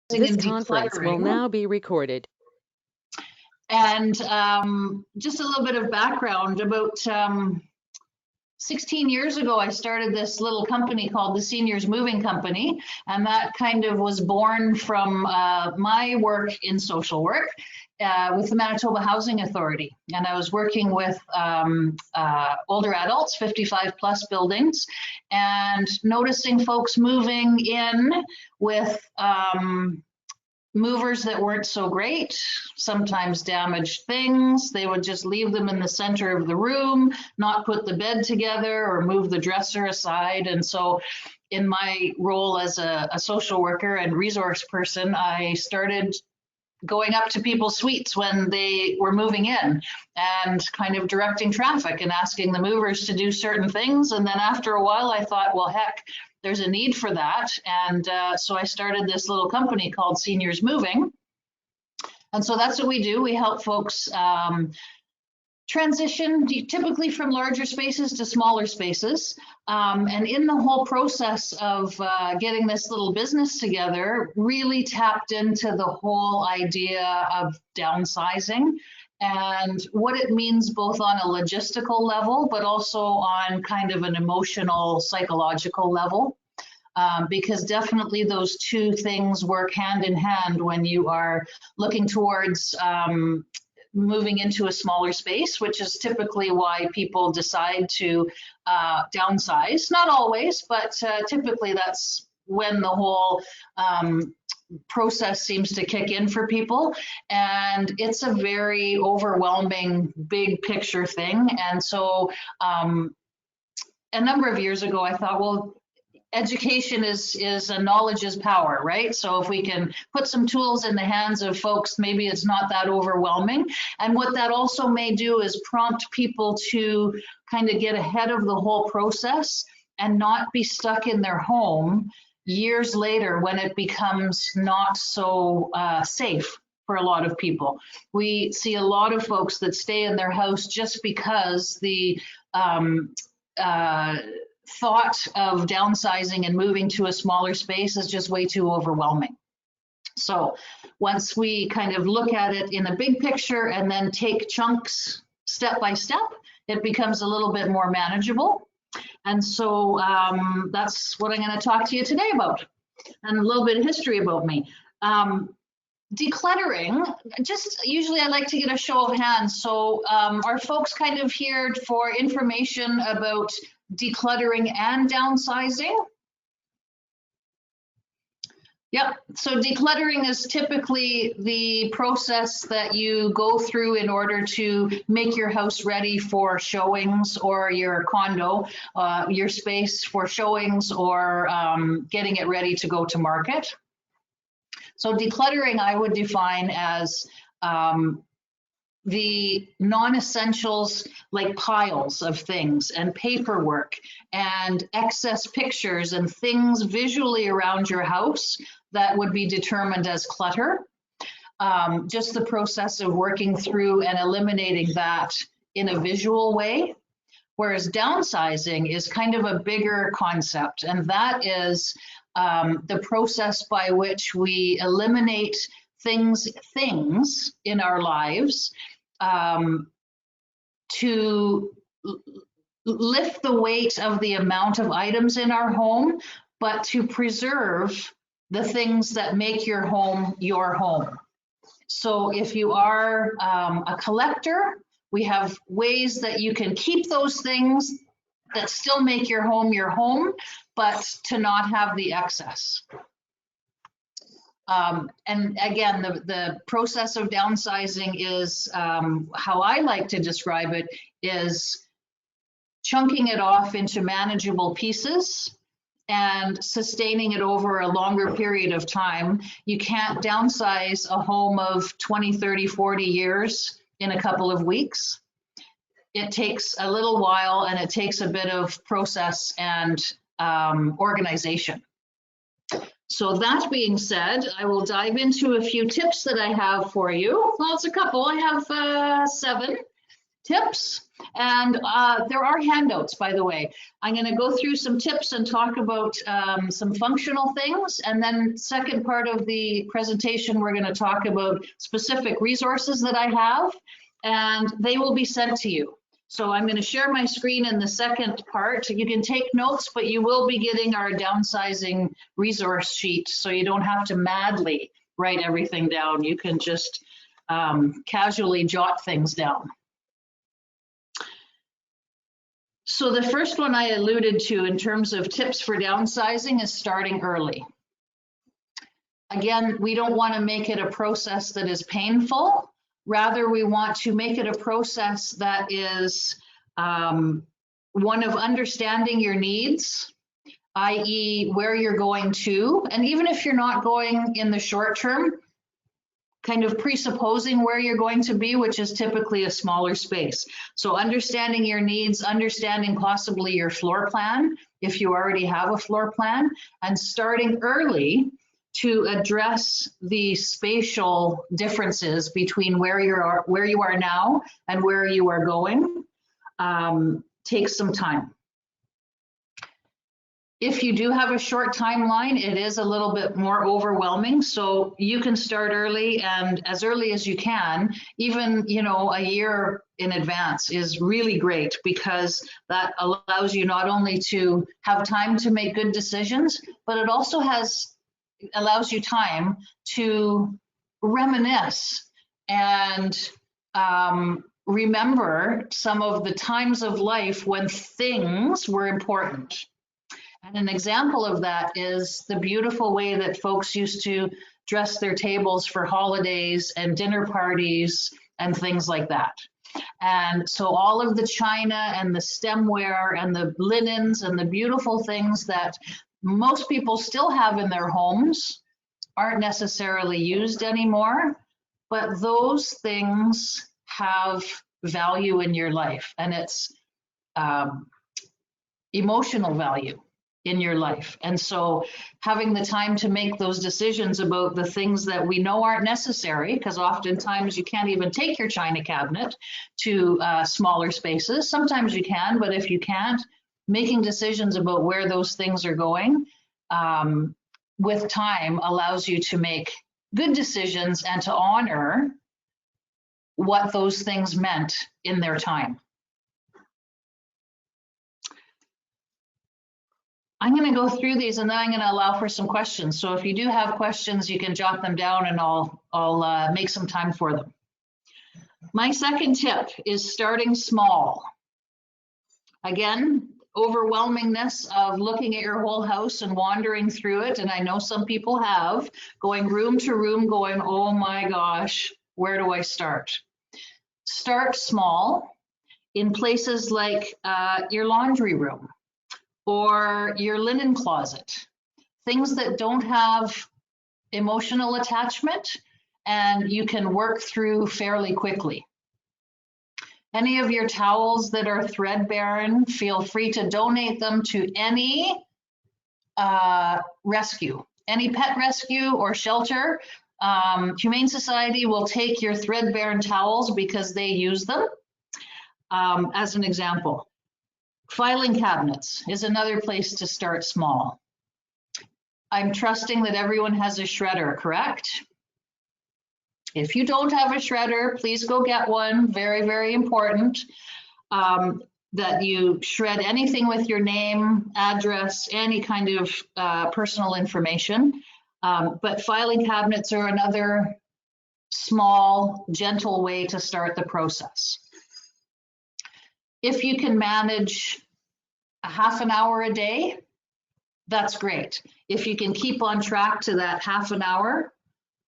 This and conference will Decluttering. now be recorded. And just a little bit of background. About 16 years ago, I started this little company called the Seniors Moving Company, and that kind of was born from my work in social work with the Manitoba Housing Authority. And I was working with older adults, 55 plus buildings, and noticing folks moving in with movers that weren't so great, sometimes damaged things. They would just leave them in the center of the room, not put the bed together or move the dresser aside. And so in my role as a social worker and resource person, I started going up to people's suites when they were moving in and kind of directing traffic and asking the movers to do certain things. And then after a while, I thought, well, heck, there's a need for that. And so I started this little company called Seniors Moving. And so that's what we do. We help folks transition typically from larger spaces to smaller spaces. And in the whole process of getting this little business together, really tapped into the whole idea of downsizing and what it means both on a logistical level, but also on kind of an emotional, psychological level. Because definitely those two things work hand in hand when you are looking towards moving into a smaller space, which is typically why people decide to downsize. Not always, but typically that's when the whole process seems to kick in for people. And it's a very overwhelming, big picture thing. And so a number of years ago, I thought, well, education is knowledge is power, right? So if we can put some tools in the hands of folks, maybe it's not that overwhelming. And what that also may do is prompt people to kind of get ahead of the whole process and not be stuck in their home years later when it becomes not so safe for a lot of people. We see a lot of folks that stay in their house just because the thought of downsizing and moving to a smaller space is just way too overwhelming. So once we kind of look at it in a big picture and then take chunks step by step, it becomes a little bit more manageable. And so that's what I'm going to talk to you today about, and a little bit of history about me. Decluttering, just usually I like to get a show of hands. So are folks kind of here for information about decluttering and downsizing? Yep, so decluttering is typically the process that you go through in order to make your house ready for showings, or your condo, your space for showings, or getting it ready to go to market. So decluttering I would define as the non-essentials, like piles of things and paperwork and excess pictures and things visually around your house that would be determined as clutter. Just the process of working through and eliminating that in a visual way. Whereas downsizing is kind of a bigger concept, and that is the process by which we eliminate things in our lives to lift the weight of the amount of items in our home, but to preserve the things that make your home your home. So if you are a collector, we have ways that you can keep those things that still make your home, but to not have the excess. And again, the process of downsizing is, how I like to describe it, is chunking it off into manageable pieces and sustaining it over a longer period of time. You can't downsize a home of 20, 30, 40 years in a couple of weeks. It takes a little while, and it takes a bit of process and organization. So that being said, I will dive into a few tips that I have for you. Well, it's a couple. I have 7 tips. And there are handouts, by the way. I'm going to go through some tips and talk about some functional things. And then second part of the presentation, we're going to talk about specific resources that I have, and they will be sent to you. So I'm going to share my screen in the second part. You can take notes, but you will be getting our downsizing resource sheet, so you don't have to madly write everything down. You can just casually jot things down. So the first one I alluded to in terms of tips for downsizing is starting early. Again, we don't want to make it a process that is painful. Rather, we want to make it a process that is one of understanding your needs, i.e. where you're going to, and even if you're not going in the short term, kind of presupposing where you're going to be, which is typically a smaller space. So understanding your needs, understanding possibly your floor plan, if you already have a floor plan, and starting early to address the spatial differences between where you are now and where you are going, takes some time. If you do have a short timeline, it is a little bit more overwhelming. So you can start early, and as early as you can, even, you know, a year in advance is really great, because that allows you not only to have time to make good decisions, but it also allows you time to reminisce and remember some of the times of life when things were important. And an example of that is the beautiful way that folks used to dress their tables for holidays and dinner parties and things like that. And so all of the china and the stemware and the linens and the beautiful things that most people still have in their homes aren't necessarily used anymore, but those things have value in your life, and it's emotional value in your life. And so having the time to make those decisions about the things that we know aren't necessary, because oftentimes you can't even take your china cabinet to smaller spaces. Sometimes you can, but if you can't, making decisions about where those things are going with time allows you to make good decisions and to honor what those things meant in their time. I'm going to go through these, and then I'm going to allow for some questions. So if you do have questions, you can jot them down, and I'll make some time for them. My second tip is starting small. Again, overwhelmingness of looking at your whole house and wandering through it, and I know some people have, going room to room, going, oh my gosh, where do I start? Start small in places like your laundry room or your linen closet, things that don't have emotional attachment and you can work through fairly quickly. Any of your towels that are threadbare, feel free to donate them to any rescue, any pet rescue or shelter. Humane Society will take your threadbare towels because they use them, as an example. Filing cabinets is another place to start small. I'm trusting that everyone has a shredder, correct? If you don't have a shredder, please go get one. Very, very important that you shred anything with your name, address, any kind of personal information. But filing cabinets are another small, gentle way to start the process. If you can manage a half an hour a day, that's great. If you can keep on track to that half an hour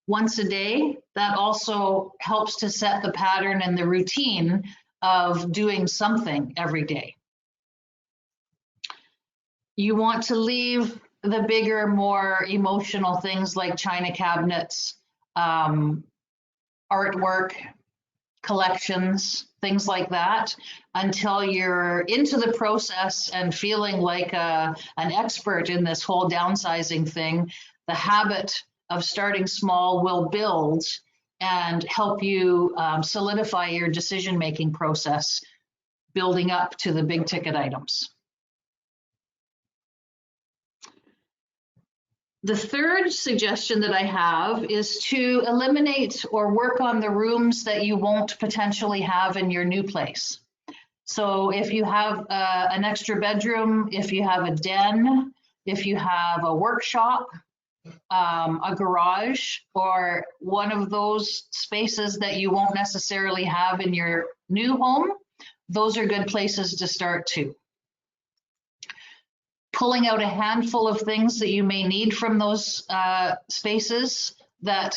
once a day, that also helps to set the pattern and the routine of doing something every day. You want to leave the bigger, more emotional things like china cabinets, artwork, collections, things like that, until you're into the process and feeling like an expert in this whole downsizing thing. The habit of starting small will build, and help you solidify your decision-making process, building up to the big ticket items. The third suggestion that I have is to eliminate or work on the rooms that you won't potentially have in your new place. So if you have an extra bedroom, if you have a den, if you have a workshop, a garage, or one of those spaces that you won't necessarily have in your new home, those are good places to start too. Pulling out a handful of things that you may need from those spaces that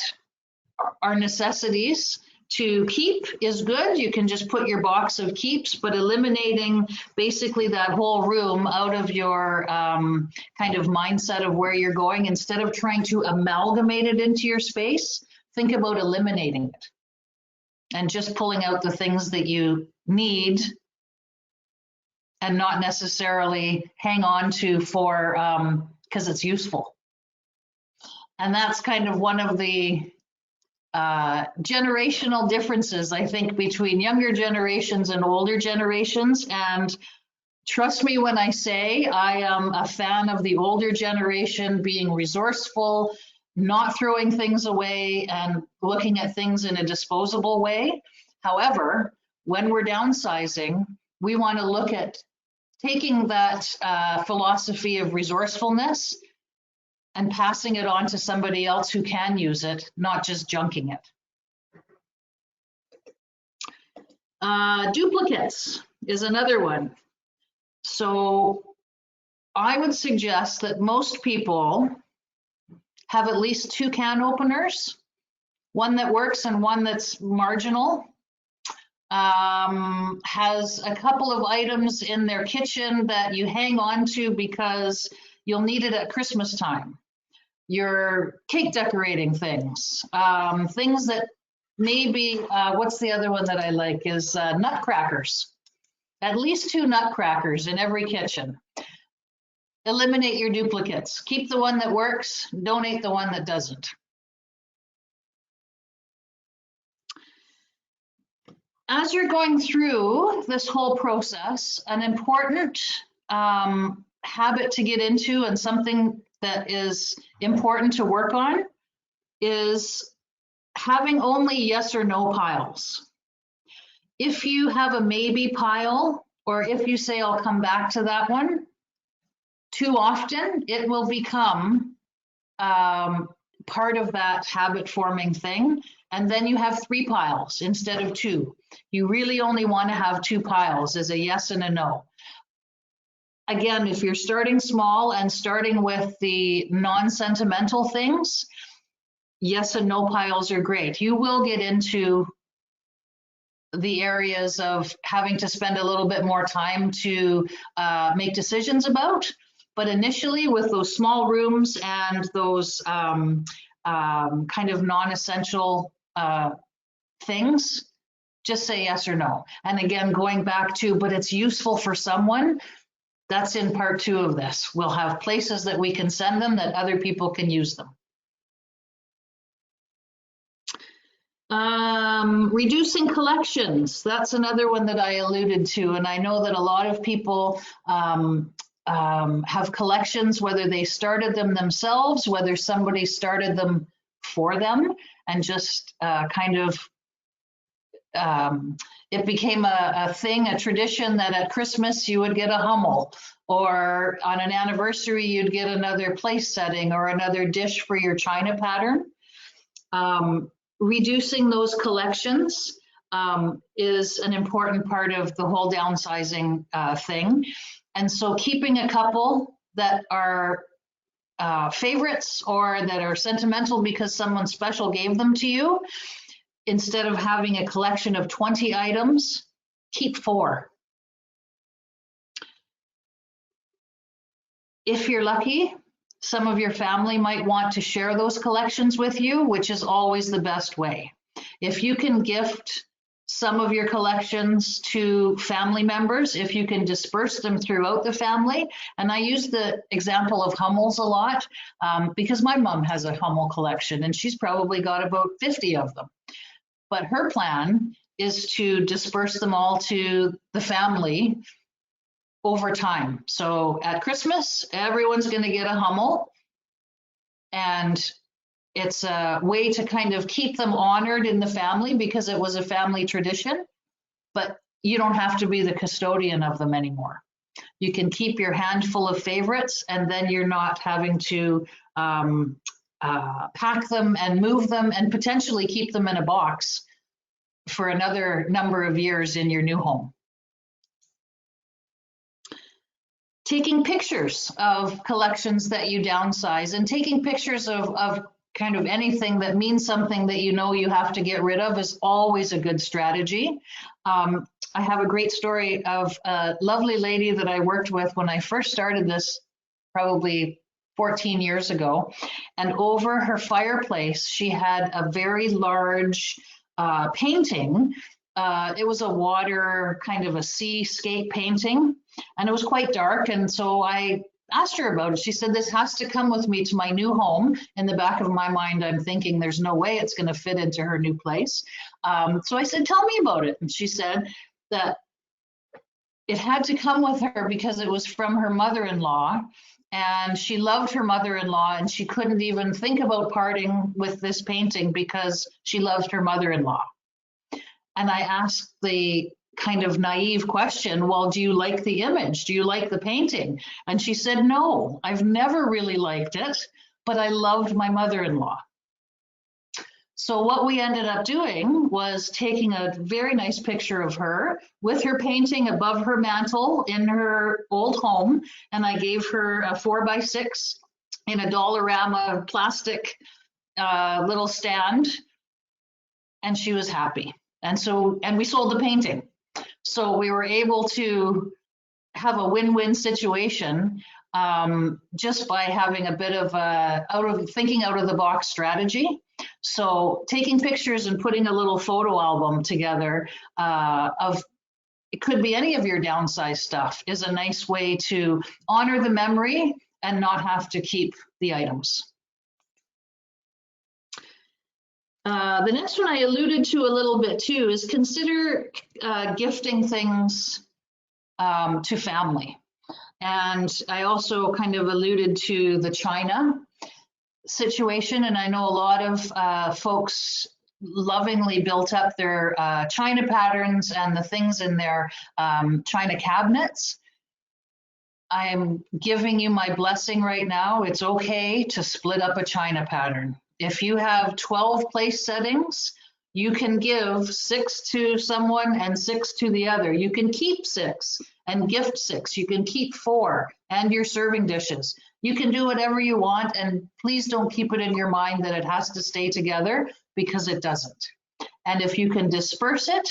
are necessities to keep is good. You can just put your box of keeps, but eliminating basically that whole room out of your kind of mindset of where you're going, instead of trying to amalgamate it into your space, think about eliminating it and just pulling out the things that you need and not necessarily hang on to for because it's useful. And that's kind of one of the generational differences, I think, between younger generations and older generations. And trust me when I say I am a fan of the older generation being resourceful, not throwing things away and looking at things in a disposable way. However, when we're downsizing, we want to look at taking that philosophy of resourcefulness and passing it on to somebody else who can use it, not just junking it. Duplicates is another one. So I would suggest that most people have at least 2 can openers, one that works and one that's marginal. Has a couple of items in their kitchen that you hang on to because you'll need it at Christmas time. Your cake decorating things, things that maybe, what's the other one that I like is nutcrackers. At least 2 nutcrackers in every kitchen. Eliminate your duplicates. Keep the one that works, donate the one that doesn't. As you're going through this whole process, an important habit to get into and something that is important to work on is having only yes or no piles. If you have a maybe pile, or if you say, I'll come back to that one, too often it will become part of that habit forming thing. And then you have 3 piles instead of 2. You really only want to have 2 piles as a yes and a no. Again, if you're starting small and starting with the non-sentimental things, yes and no piles are great. You will get into the areas of having to spend a little bit more time to make decisions about. But initially with those small rooms and those kind of non-essential things, just say yes or no. And again, going back to, but it's useful for someone, that's in part 2 of this. We'll have places that we can send them that other people can use them. Reducing collections, that's another one that I alluded to. And I know that a lot of people have collections, whether they started them themselves, whether somebody started them for them, and just kind of it became a thing, a tradition that at Christmas you would get a Hummel, or on an anniversary you'd get another place setting or another dish for your china pattern. Reducing those collections is an important part of the whole downsizing thing. And so keeping a couple that are favorites or that are sentimental because someone special gave them to you, instead of having a collection of 20 items, keep 4. If you're lucky, some of your family might want to share those collections with you, which is always the best way. If you can gift some of your collections to family members if you can disperse them throughout the family. And I use the example of Hummels a lot because my mom has a Hummel collection and she's probably got about 50 of them. But her plan is to disperse them all to the family over time. So at Christmas, everyone's going to get a Hummel, and it's a way to kind of keep them honored in the family because it was a family tradition, but you don't have to be the custodian of them anymore. You can keep your handful of favorites, and then you're not having to pack them and move them and potentially keep them in a box for another number of years in your new home. Taking pictures of collections that you downsize and taking pictures of kind of anything that means something that you know you have to get rid of is always a good strategy. I have a great story of a lovely lady that I worked with when I first started this probably 14 years ago. And over her fireplace, she had a very large painting. It was a water, kind of a seascape painting, and it was quite dark. And so I asked her about it. She said, this has to come with me to my new home. In the back of my mind, I'm thinking there's no way it's going to fit into her new place. So I said, tell me about it. And she said that it had to come with her because it was from her mother-in-law, and she loved her mother-in-law, and she couldn't even think about parting with this painting because she loved her mother-in-law. And I asked the kind of naive question, well, do you like the image? Do you like the painting? And she said, no, I've never really liked it, but I loved my mother-in-law. So what we ended up doing was taking a very nice picture of her with her painting above her mantle in her old home. And I gave her a 4x6 in a Dollarama plastic little stand, and she was happy. And we sold the painting. So we were able to have a win-win situation just by having a bit of thinking out of the box strategy. So taking pictures and putting a little photo album together of, it could be any of your downsized stuff, is a nice way to honor the memory and not have to keep the items. The next one I alluded to a little bit too is consider gifting things to family. And I also kind of alluded to the China situation, and I know a lot of folks lovingly built up their China patterns and the things in their China cabinets. I'm giving you my blessing right now. It's okay to split up a China pattern. If you have 12 place settings, you can give 6 to someone and 6 to the other. You can keep 6 and gift 6. You can keep 4 and your serving dishes. You can do whatever you want, and please don't keep it in your mind that it has to stay together, because it doesn't. And if you can disperse it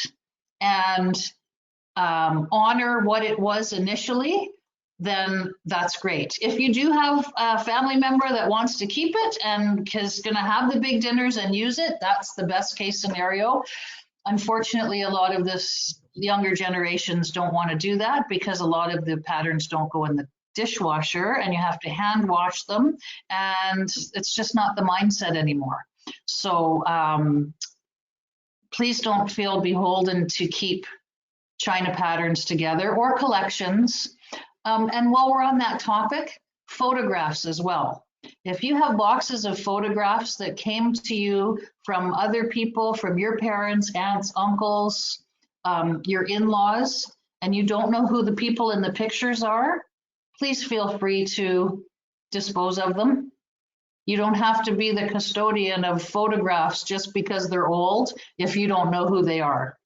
and honor what it was initially, then that's great. If you do have a family member that wants to keep it and is going to have the big dinners and use it, that's the best case scenario. Unfortunately, a lot of this younger generations don't want to do that because a lot of the patterns don't go in the dishwasher and you have to hand wash them, and it's just not the mindset anymore. So please don't feel beholden to keep China patterns together or collections. And while we're on that topic, photographs as well. If you have boxes of photographs that came to you from other people, from your parents, aunts, uncles, your in-laws, and you don't know who the people in the pictures are, please feel free to dispose of them. You don't have to be the custodian of photographs just because they're old if you don't know who they are.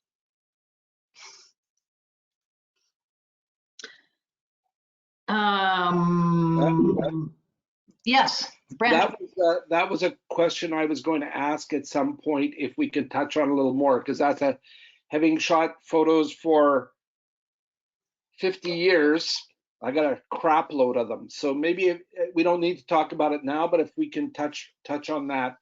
Yes, Brent. That was a question I was going to ask at some point, if we could touch on a little more, because that's having shot photos for 50 years, I got a crap load of them. So maybe we don't need to talk about it now, but if we can touch on that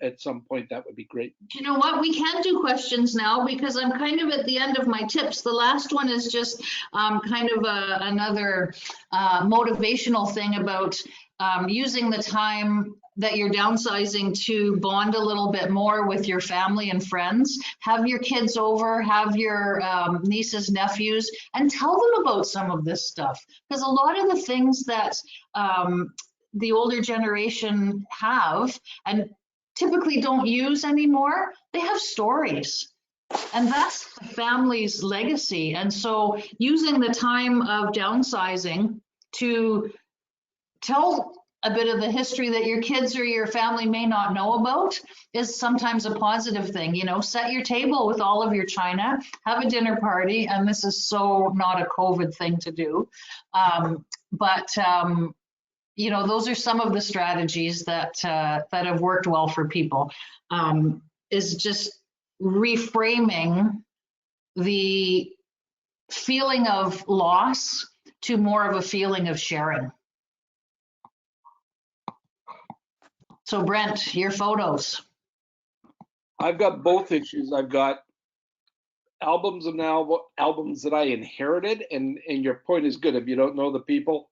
at some point, that would be great. You know what? We can do questions now because I'm kind of at the end of my tips. The last one is just kind of another motivational thing about using the time that you're downsizing to bond a little bit more with your family and friends. Have your kids over, have your nieces, nephews, and tell them about some of this stuff. Because a lot of the things that the older generation have and typically don't use anymore, they have stories. And that's the family's legacy. And so using the time of downsizing to tell a bit of the history that your kids or your family may not know about is sometimes a positive thing. You know, set your table with all of your china, have a dinner party, and this is so not a COVID thing to do. You know, those are some of the strategies that have worked well for people, is just reframing the feeling of loss to more of a feeling of sharing. So Brent, your photos. I've got both issues. I've got albums that I inherited, and your point is good. If you don't know the people,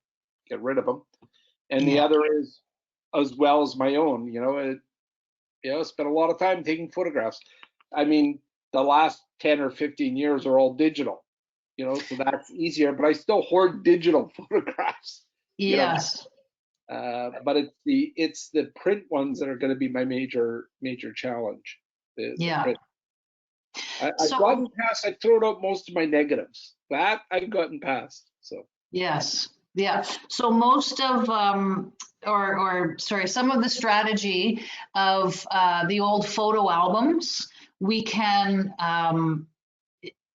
get rid of them. And the other is as well as my own. Spent a lot of time taking photographs. I mean, the last 10 or 15 years are all digital, so that's easier, but I still hoard digital photographs. Yes. But it's the print ones that are going to be my major challenge. The print. I've gotten past. I thrown out most of my negatives. That I've gotten past. So yes, yeah. So most of some of the strategy of the old photo albums, we can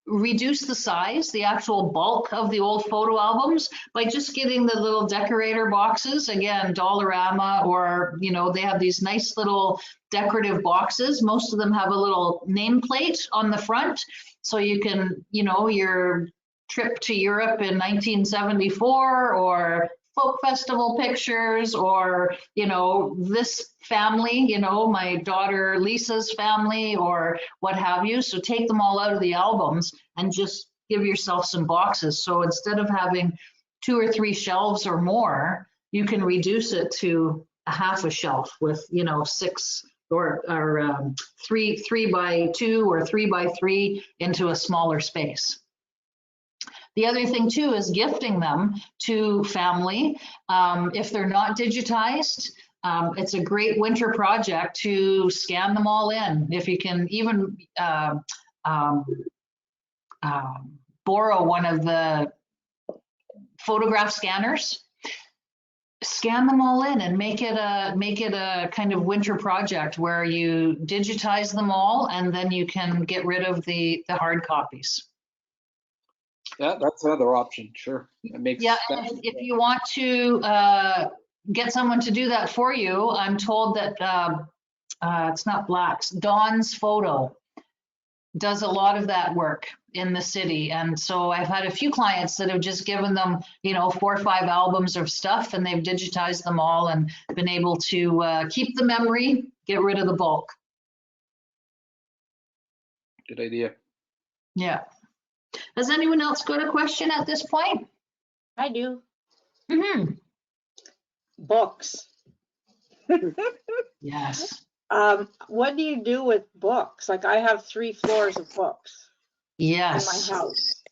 reduce the size, the actual bulk of the old photo albums by just getting the little decorator boxes, again, Dollarama, or, they have these nice little decorative boxes. Most of them have a little nameplate on the front. So you can, your trip to Europe in 1974 or folk festival pictures, or this family, my daughter Lisa's family, or what have you. So take them all out of the albums and just give yourself some boxes. So instead of having 2 or 3 shelves or more, you can reduce it to a half a shelf with 6 or 3 by 2 or 3 by 3 into a smaller space. The other thing too is gifting them to family. If they're not digitized, it's a great winter project to scan them all in. If you can even borrow one of the photograph scanners, scan them all in and make it a kind of winter project where you digitize them all, and then you can get rid of the hard copies. Yeah, that's another option. Sure. That makes sense. If you want to get someone to do that for you, I'm told that it's not Blacks, Dawn's Photo does a lot of that work in the city. And so I've had a few clients that have just given them, 4 or 5 albums of stuff, and they've digitized them all and been able to keep the memory, get rid of the bulk. Good idea. Yeah. Has anyone else got a question at this point? I do. Mm-hmm. Books. Yes. What do you do with books? Like, I have 3 floors of books. Yes. In my house.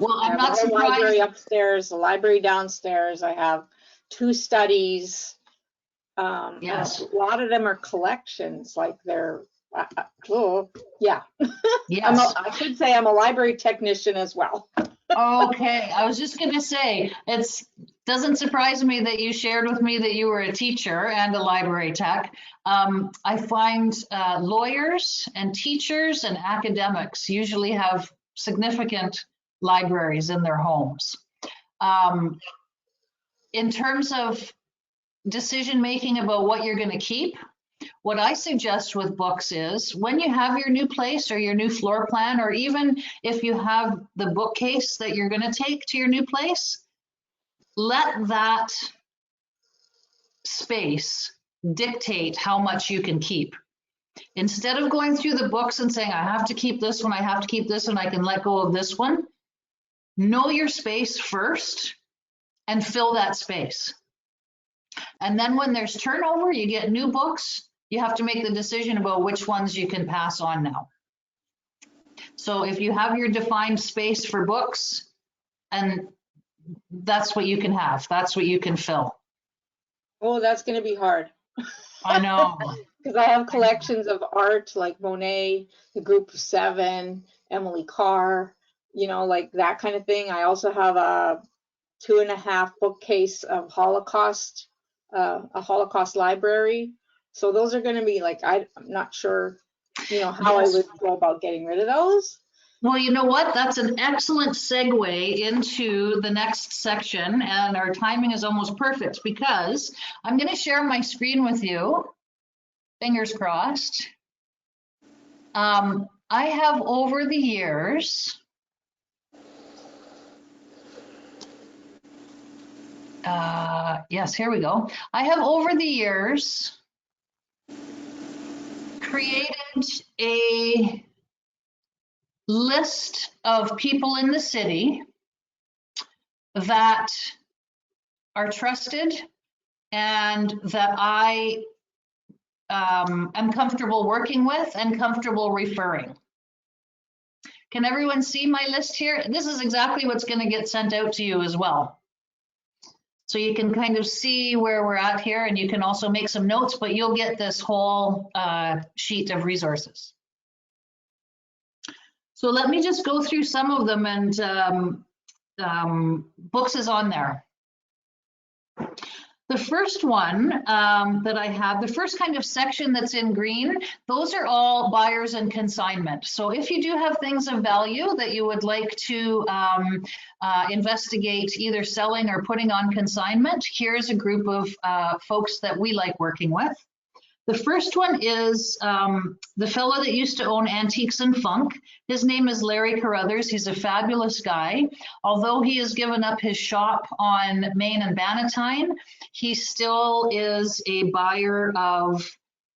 Well, I'm not surprised. A library upstairs, a library downstairs. I have 2 studies. Yes. A lot of them are collections, like they're. Yeah. Yes. I should say I'm a library technician as well. Okay, I was just going to say, doesn't surprise me that you shared with me that you were a teacher and a library tech. I find lawyers and teachers and academics usually have significant libraries in their homes. In terms of decision making about what you're going to keep, what I suggest with books is when you have your new place or your new floor plan, or even if you have the bookcase that you're going to take to your new place, let that space dictate how much you can keep. Instead of going through the books and saying, I have to keep this one, I have to keep this one, I can let go of this one, know your space first and fill that space. And then when there's turnover, you get new books, you have to make the decision about which ones you can pass on now. So if you have your defined space for books, and that's what you can have, that's what you can fill. Oh, that's going to be hard. I know. Because I have collections of art like Monet, the Group of Seven, Emily Carr, you know, like that kind of thing. I also have a 2.5 bookcase of Holocaust, a Holocaust library. So those are going to be like, I'm not sure, you know, how I would go about getting rid of those. Well, you know what? That's an excellent segue into the next section, and our timing is almost perfect because I'm going to share my screen with you. Fingers crossed. I have over the years, yes, here we go. I have over the years created a list of people in the city that are trusted and that I am comfortable working with and comfortable referring. Can everyone see my list here? This is exactly what's going to get sent out to you as well. So you can kind of see where we're at here, and you can also make some notes, but you'll get this whole sheet of resources. So let me just go through some of them, and books is on there. The first one that I have, the first kind of section that's in green, those are all buyers and consignment. So if you do have things of value that you would like to investigate either selling or putting on consignment, here's a group of folks that we like working with. The first one is the fellow that used to own Antiques and Funk. His name is Larry Carruthers. He's a fabulous guy. Although he has given up his shop on Main and Bannatyne, he still is a buyer of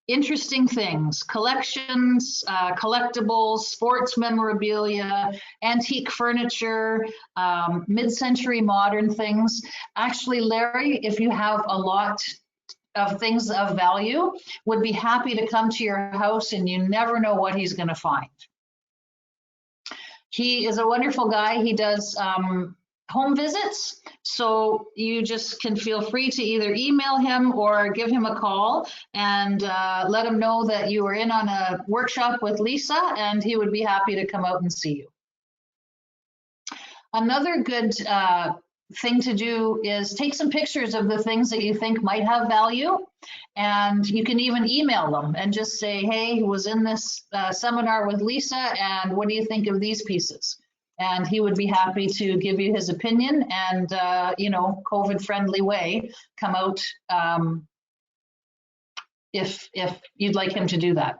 interesting things, collections, collectibles, sports memorabilia, antique furniture, mid-century modern things. Actually, Larry, if you have a lot of things of value, would be happy to come to your house, and you never know what he's going to find. He is a wonderful guy. He does home visits, so you just can feel free to either email him or give him a call and let him know that you were in on a workshop with Lisa, and he would be happy to come out and see you. Another good thing to do is take some pictures of the things that you think might have value, and you can even email them and just say, hey, was in this seminar with Lisa, and what do you think of these pieces? And he would be happy to give you his opinion and, you know, COVID-friendly way, come out if you'd like him to do that.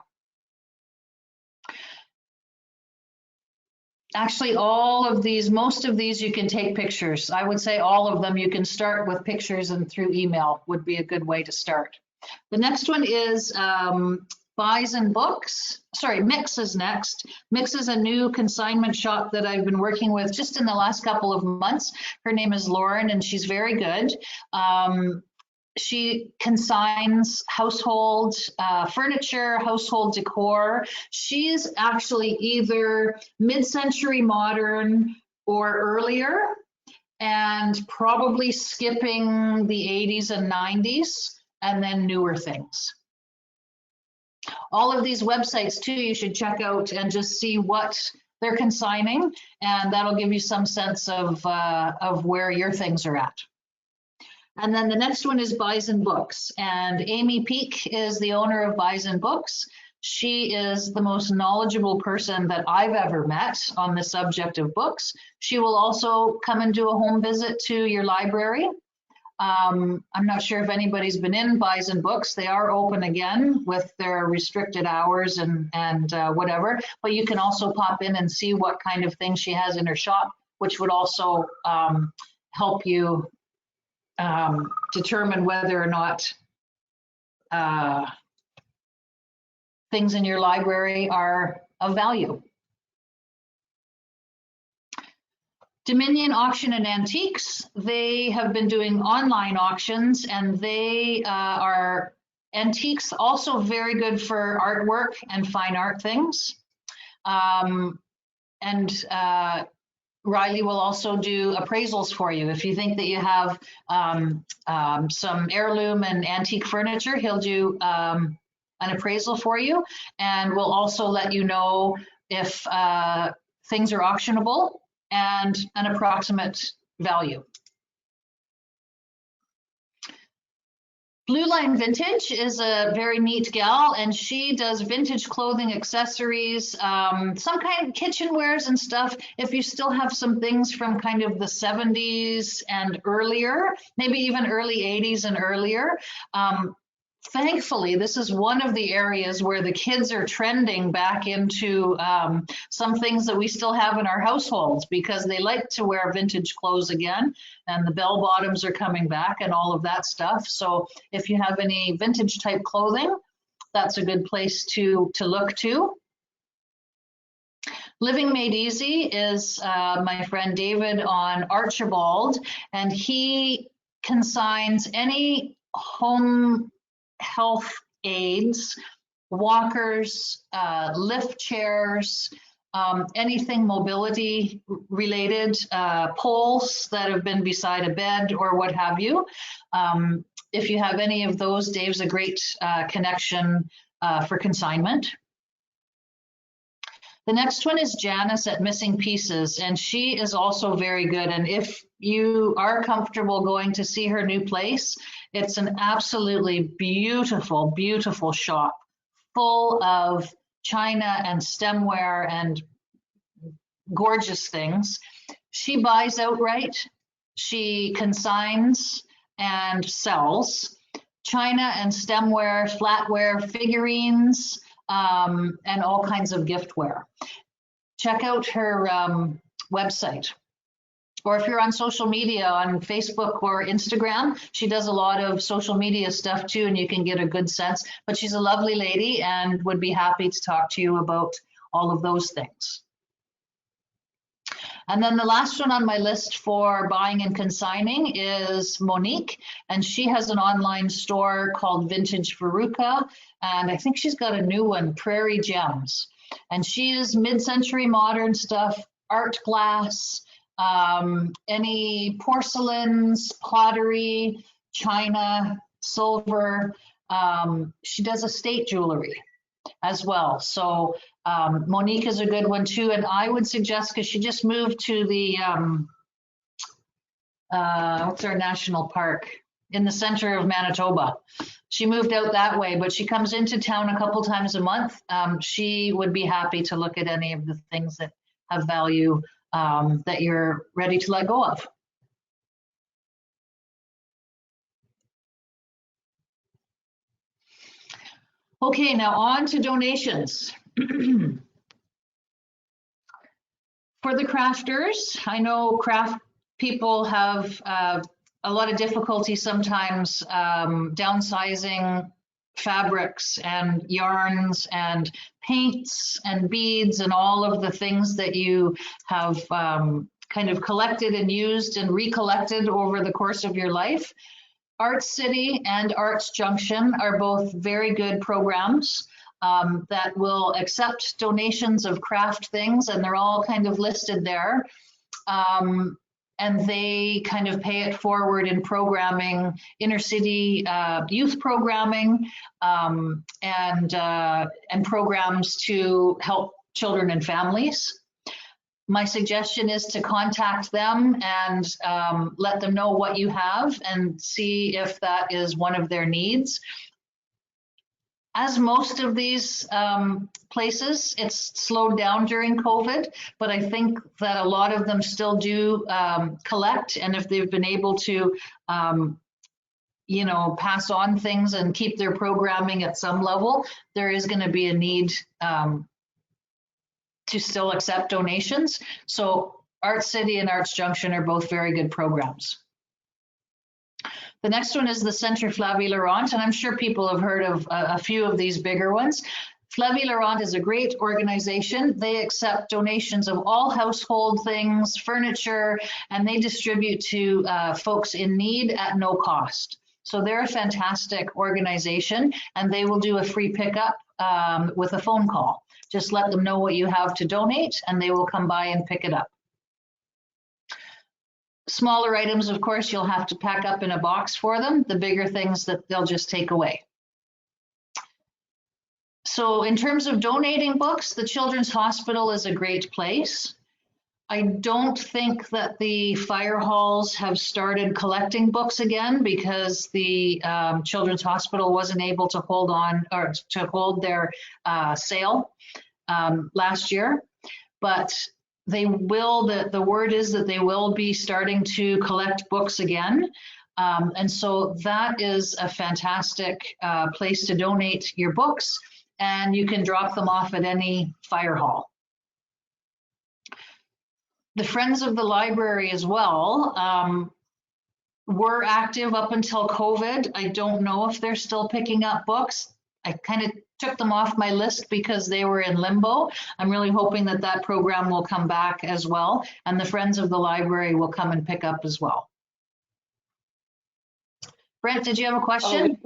Actually, all of these, most of these you can take pictures. I would say all of them you can start with pictures, and through email would be a good way to start. The next one is Bison Books. Sorry, Mix is next. Mix is a new consignment shop that I've been working with just in the last couple of months. Her name is Lauren, and she's very good. She consigns household furniture, household decor. She's actually either mid-century modern or earlier, and probably skipping the 80s and 90s, and then newer things. All of these websites too, you should check out and just see what they're consigning, and that'll give you some sense of where your things are at. And then the next one is Bison Books, and Amy Peak is the owner of Bison Books. She is the most knowledgeable person that I've ever met on the subject of books. She will also come and do a home visit to your library. I'm not sure if anybody's been in Bison Books. They are open again with their restricted hours and whatever, but you can also pop in and see what kind of things she has in her shop, which would also help you determine whether or not things in your library are of value. Dominion Auction and Antiques, they have been doing online auctions, and they are antiques, also very good for artwork and fine art things. Riley will also do appraisals for you. If you think that you have some heirloom and antique furniture, he'll do an appraisal for you, and we'll also let you know if things are auctionable and an approximate value. Blue Line Vintage is a very neat gal, and she does vintage clothing, accessories, some kind of kitchenwares and stuff. If you still have some things from kind of the 70s and earlier, maybe even early 80s and earlier, thankfully, this is one of the areas where the kids are trending back into some things that we still have in our households, because they like to wear vintage clothes again, and the bell bottoms are coming back and all of that stuff. So if you have any vintage type clothing, that's a good place to look to. Living Made Easy is my friend David on Archibald, and he consigns any home health aids, walkers, lift chairs, anything mobility related, poles that have been beside a bed or what have you. If you have any of those, Dave's a great connection for consignment. The next one is Janice at Missing Pieces, and she is also very good. And if you are comfortable going to see her new place, it's an absolutely beautiful, beautiful shop full of china and stemware and gorgeous things. She buys outright, she consigns and sells china and stemware, flatware, figurines, and all kinds of giftware. Check out her website. Or if you're on social media, on Facebook or Instagram, she does a lot of social media stuff too, and you can get a good sense. But she's a lovely lady and would be happy to talk to you about all of those things. And then the last one on my list for buying and consigning is Monique, and she has an online store called Vintage Veruca, and I think she's got a new one, Prairie Gems. And she is mid-century modern stuff, art glass, any porcelains, pottery, china, silver. She does estate jewelry as well. So Monique is a good one too. And I would suggest, because she just moved to the, what's our national park? In the center of Manitoba. She moved out that way, but she comes into town a couple times a month. She would be happy to look at any of the things that have value that you're ready to let go of. Okay, now on to donations. For the crafters, I know craft people have a lot of difficulty sometimes downsizing fabrics and yarns and paints and beads and all of the things that you have kind of collected and used and recollected over the course of your life. Arts City and Arts Junction are both very good programs that will accept donations of craft things, and they're all kind of listed there. And they kind of pay it forward in programming, inner city youth programming, and programs to help children and families. My suggestion is to contact them and let them know what you have and see if that is one of their needs. As most of these places, it's slowed down during COVID, but I think that a lot of them still do collect, and if they've been able to, you know, pass on things and keep their programming at some level, there is going to be a need to still accept donations. So Arts City and Arts Junction are both very good programs. The next one is the Centre Flavie Laurent, and I'm sure people have heard of a few of these bigger ones. Flavie Laurent is a great organization. They accept donations of all household things, furniture, and they distribute to folks in need at no cost. So they're a fantastic organization, and they will do a free pickup with a phone call. Just let them know what you have to donate, and they will come by and pick it up. Smaller items, of course, you'll have to pack up in a box for them. The bigger things that they'll just take away. So in terms of donating books, the Children's Hospital is a great place. I don't think that the fire halls have started collecting books again because the Children's Hospital wasn't able to hold on or to hold their sale last year, but they will, the word is that they will be starting to collect books again. And so that is a fantastic place to donate your books, and you can drop them off at any fire hall. The Friends of the Library as well were active up until COVID. I don't know if they're still picking up books. I kind of took them off my list because they were in limbo. I'm really hoping that that program will come back as well, and the Friends of the Library will come and pick up as well. Brent, did you have a question?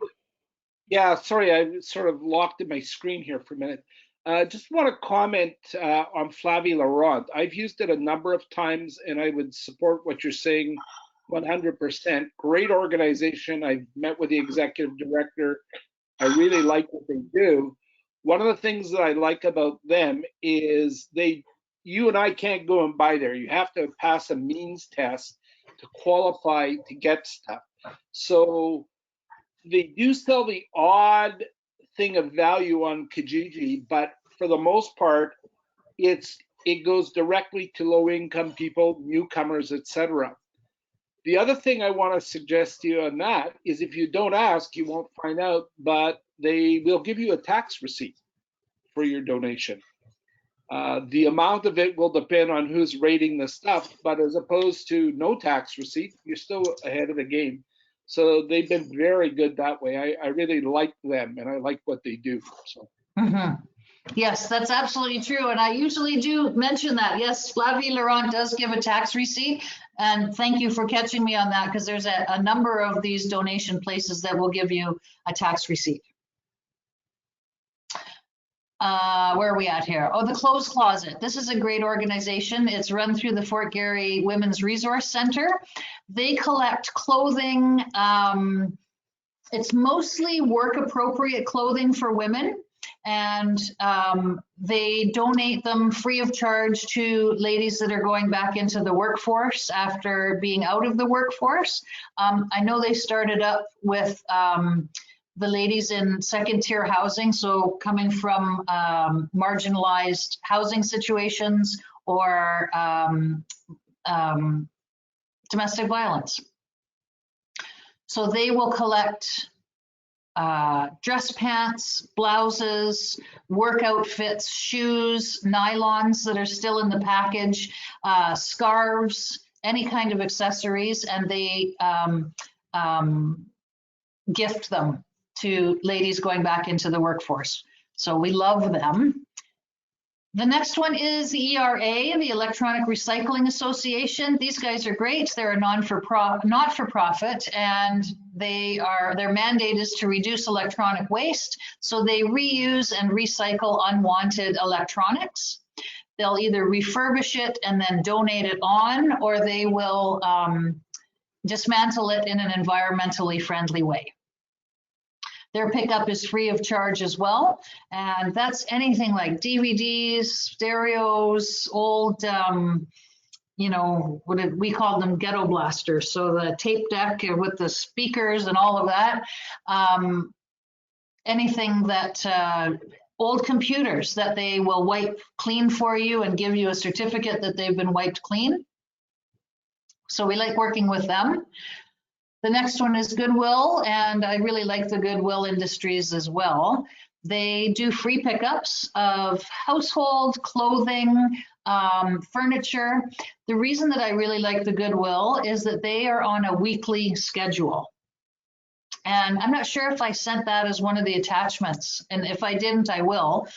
Yeah, sorry, I sort of locked in my screen here for a minute. Just want to comment on Flavie Laurent. I've used it a number of times, and I would support what you're saying 100%. Great organization. I've met with the executive director. I really like what they do. One of the things that I like about them is you and I can't go and buy there. You have to pass a means test to qualify to get stuff. So they do sell the odd thing of value on Kijiji, but for the most part, it goes directly to low-income people, newcomers, etc. The other thing I want to suggest to you on that is if you don't ask, you won't find out, but they will give you a tax receipt for your donation. The amount of it will depend on who's rating the stuff, but as opposed to no tax receipt, you're still ahead of the game. So they've been very good that way. I really like them, and I like what they do. So. Yes, that's absolutely true. And I usually do mention that. Yes, Flavie Laurent does give a tax receipt. And thank you for catching me on that, because there's a number of these donation places that will give you a tax receipt. Where are we at here? Oh, the Clothes Closet. This is a great organization. It's run through the Fort Garry Women's Resource Center. They collect clothing. It's mostly work appropriate clothing for women, and they donate them free of charge to ladies that are going back into the workforce after being out of the workforce. I know they started up with the ladies in second-tier housing, so coming from marginalized housing situations or domestic violence. So they will collect dress pants, blouses, work outfits, shoes, nylons that are still in the package, scarves, any kind of accessories, and they gift them to ladies going back into the workforce. So we love them. The next one is the ERA, the Electronic Recycling Association. These guys are great. They're a not-for-profit, and their mandate is to reduce electronic waste. So they reuse and recycle unwanted electronics. They'll either refurbish it and then donate it on, or they will dismantle it in an environmentally friendly way. Their pickup is free of charge as well. And that's anything like DVDs, stereos, old, you know, we call them ghetto blasters. So the tape deck with the speakers and all of that. Anything that, old computers that they will wipe clean for you and give you a certificate that they've been wiped clean. So we like working with them. The next one is Goodwill, and I really like the Goodwill Industries as well. They do free pickups of household, clothing, furniture. The reason that I really like the Goodwill is that they are on a weekly schedule. And I'm not sure if I sent that as one of the attachments. And if I didn't, I will.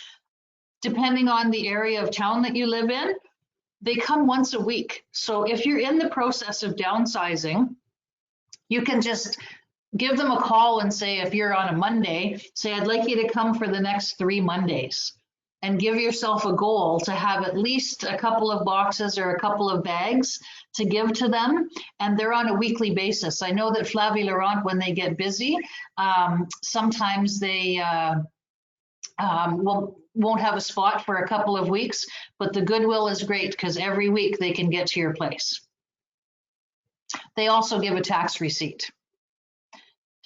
Depending on the area of town that you live in, they come once a week. So if you're in the process of downsizing, you can just give them a call and say, if you're on a Monday, say, I'd like you to come for the next 3 Mondays, and give yourself a goal to have at least a couple of boxes or a couple of bags to give to them. And they're on a weekly basis. I know that Flavie Laurent, when they get busy, sometimes they won't have a spot for a couple of weeks, but the Goodwill is great because every week they can get to your place. They also give a tax receipt.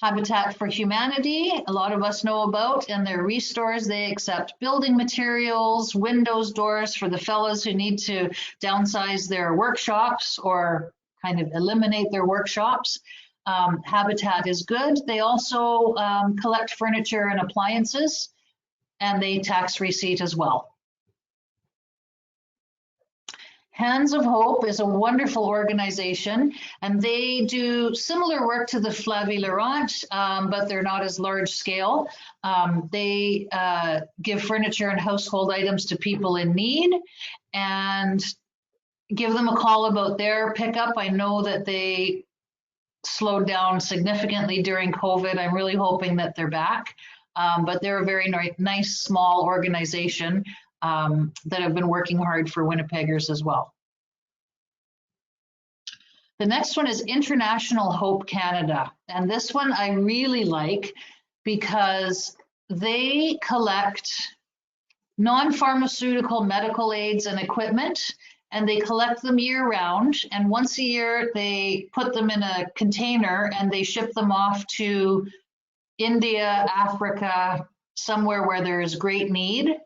Habitat for Humanity, a lot of us know about, and their restores. They accept building materials, windows, doors for the fellows who need to downsize their workshops or kind of eliminate their workshops. Habitat is good. They also collect furniture and appliances, and they tax receipt as well. Hands of Hope is a wonderful organization, and they do similar work to the Flavie Laurent, but they're not as large scale. They give furniture and household items to people in need, and give them a call about their pickup. I know that they slowed down significantly during COVID. I'm really hoping that they're back, but they're a very nice small organization that have been working hard for Winnipeggers as well. The next one is International Hope Canada. And this one I really like because they collect non-pharmaceutical medical aids and equipment, and they collect them year round. And once a year, they put them in a container and they ship them off to India, Africa, somewhere where there is great need.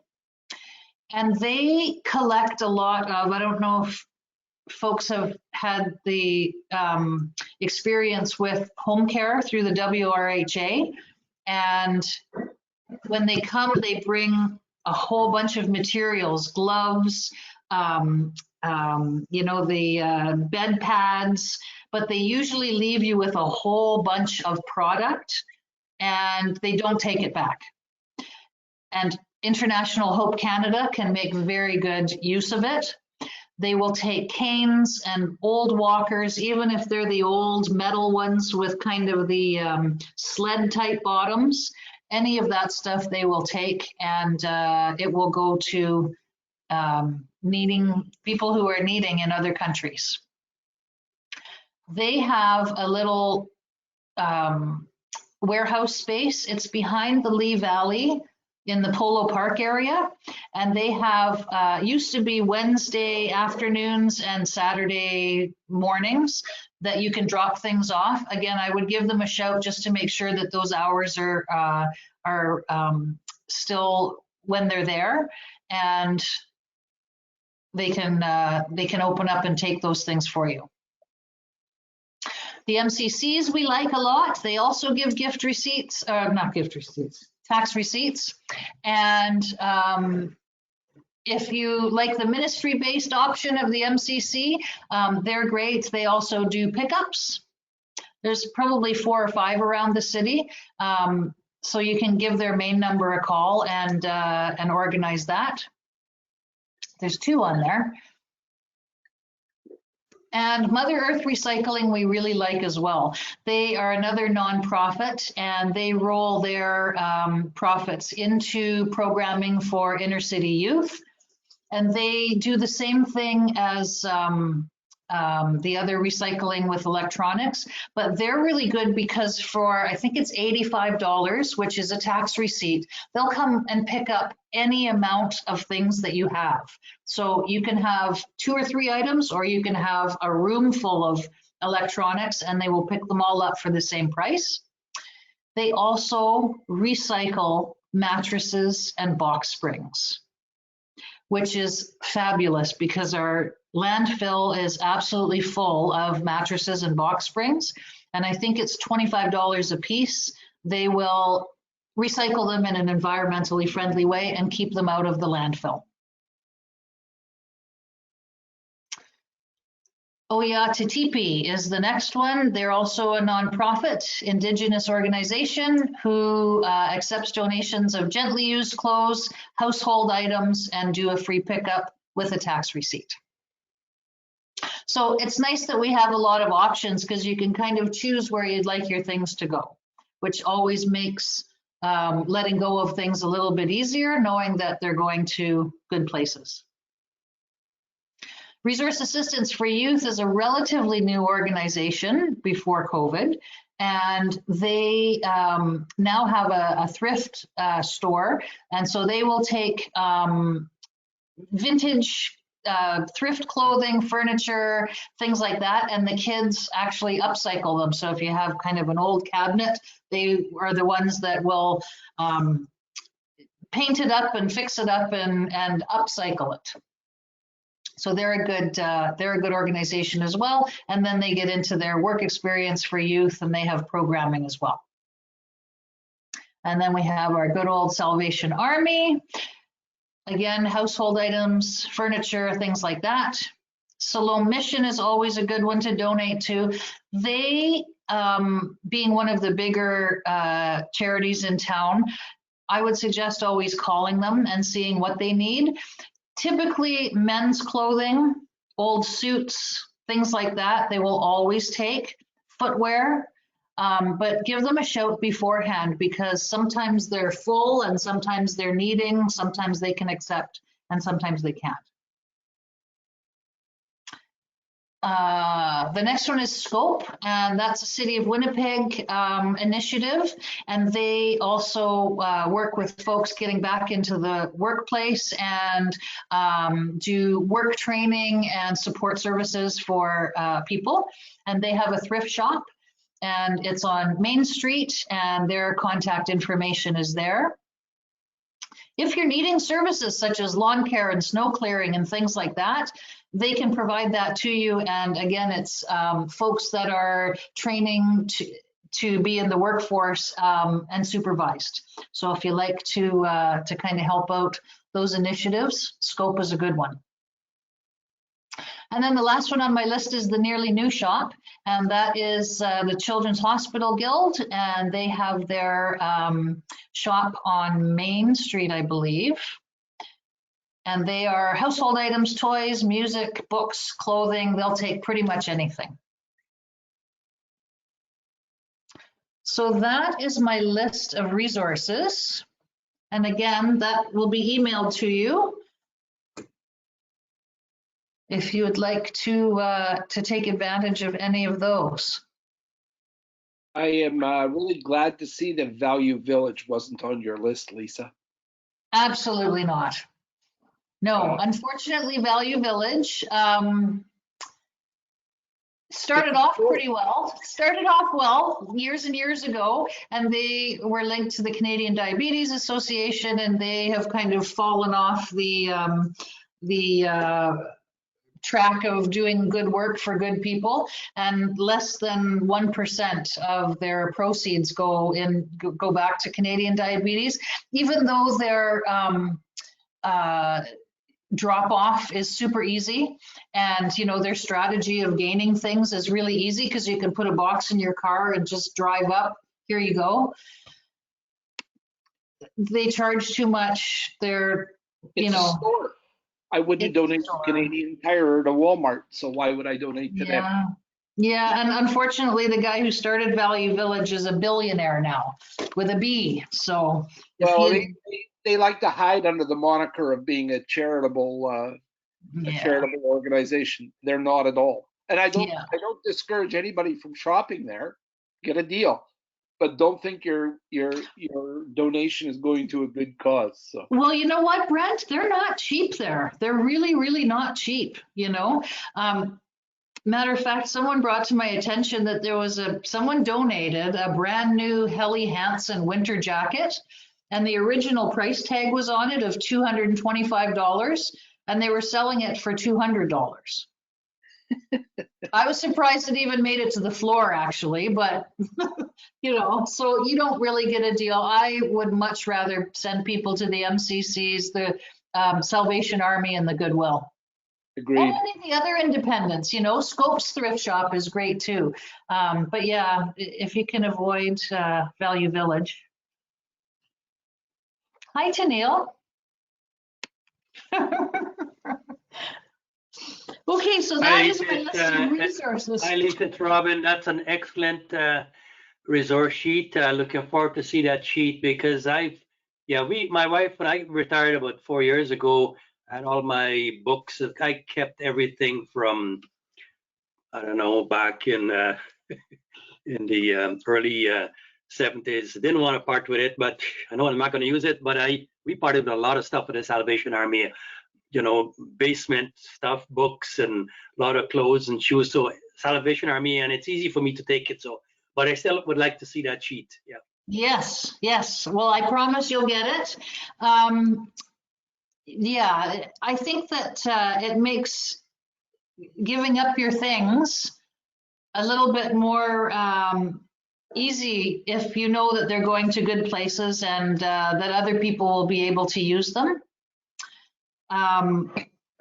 And they collect a lot of, I don't know if folks have had the experience with home care through the WRHA. And when they come, they bring a whole bunch of materials, gloves, you know, the bed pads, but they usually leave you with a whole bunch of product and they don't take it back. And International Hope Canada can make very good use of it. They will take canes and old walkers, even if they're the old metal ones with kind of the sled type bottoms, any of that stuff they will take, and it will go to needing people who are needing in other countries. They have a little warehouse space. It's behind the Lee Valley in the Polo Park area, and they have used to be Wednesday afternoons and Saturday mornings that you can drop things off. Again, I would give them a shout just to make sure that those hours are still when they're there, and they can open up and take those things for you. The MCCs we like a lot. They also give gift receipts, not gift receipts, tax receipts. And if you like the ministry-based option of the MCC, they're great. They also do pickups. There's probably 4 or 5 around the city. So you can give their main number a call and organize that. There's 2 on there. And Mother Earth Recycling we really like as well. They are another nonprofit, and they roll their profits into programming for inner city youth. And they do the same thing as the other recycling with electronics, but they're really good because for, I think it's $85, which is a tax receipt, they'll come and pick up any amount of things that you have. So you can have 2 or 3 items, or you can have a room full of electronics, and they will pick them all up for the same price. They also recycle mattresses and box springs, which is fabulous because our landfill is absolutely full of mattresses and box springs. And I think it's $25 a piece. They will recycle them in an environmentally friendly way and keep them out of the landfill. Oyatitipi is the next one. They're also a nonprofit Indigenous organization who accepts donations of gently used clothes, household items, and do a free pickup with a tax receipt. So it's nice that we have a lot of options because you can kind of choose where you'd like your things to go, which always makes letting go of things a little bit easier, knowing that they're going to good places. Resource Assistance for Youth is a relatively new organization before COVID, and they now have a thrift store, and so they will take vintage thrift clothing, furniture, things like that, and the kids actually upcycle them. So if you have kind of an old cabinet, they are the ones that will paint it up and fix it up and upcycle it. So they're a good organization as well. And then they get into their work experience for youth, and they have programming as well. And then we have our good old Salvation Army. Again, household items, furniture, things like that. Salome Mission is always a good one to donate to. They, being one of the bigger charities in town, I would suggest always calling them and seeing what they need. Typically men's clothing, old suits, things like that, they will always take. Footwear, but give them a shout beforehand because sometimes they're full and sometimes they're needing, sometimes they can accept and sometimes they can't. The next one is Scope, and that's a City of Winnipeg initiative, and they also work with folks getting back into the workplace and do work training and support services for people. And they have a thrift shop, and it's on Main Street, and their contact information is there. If you're needing services such as lawn care and snow clearing and things like that, they can provide that to you. And again, it's folks that are training to be in the workforce and supervised. So if you like to kind of help out those initiatives, Scope is a good one. And then the last one on my list is the Nearly New Shop, and that is the Children's Hospital Guild, and they have their shop on Main Street, I believe. And they are household items, toys, music, books, clothing. They'll take pretty much anything. So that is my list of resources. And again, that will be emailed to you if you would like to take advantage of any of those. I am really glad to see that Value Village wasn't on your list, Lisa. Absolutely not. No, unfortunately, Value Village started off pretty well. Started off well years and years ago, and they were linked to the Canadian Diabetes Association, and they have kind of fallen off the track of doing good work for good people, and less than 1% of their proceeds go back to Canadian Diabetes, even though their drop off is super easy, and their strategy of gaining things is really easy because you can put a box in your car and just drive up, here you go. They charge too much. They're It's a store. I wouldn't donate to Canadian Tire or to Walmart, so why would I donate to them? Yeah, and unfortunately, the guy who started Value Village is a billionaire now with a B. So, well, they like to hide under the moniker of being a charitable organization. They're not at all. And I don't discourage anybody from shopping there. Get a deal, but don't think your donation is going to a good cause. So. Well, you know what, Brent? They're not cheap there. They're really, really not cheap. Matter of fact, someone brought to my attention that there was someone donated a brand new Helly Hansen winter jacket, and the original price tag was on it of $225, and they were selling it for $200. I was surprised it even made it to the floor, actually, but so you don't really get a deal. I would much rather send people to the MCCs, the Salvation Army, and the Goodwill. Agreed. And any of the other independents, you know, Scope's thrift shop is great too. But yeah, if you can avoid Value Village. Hi, Tennille. Okay, so that Hi, is my Lisa. list of resources. Hi, Lisa. It's Robin. That's an excellent resource sheet. Looking forward to see that sheet because my wife, when I retired about 4 years ago, had all my books. I kept everything from, I don't know, back in in the early 70s. Didn't want to part with it, but I know I'm not going to use it. But we parted with a lot of stuff with the Salvation Army. You know, basement stuff, books, and a lot of clothes and shoes. So Salvation Army, and it's easy for me to take it. So, but I still would like to see that sheet. Yeah. Yes, yes. Well, I promise you'll get it. Yeah, I think that it makes giving up your things a little bit more easy if you know that they're going to good places and that other people will be able to use them.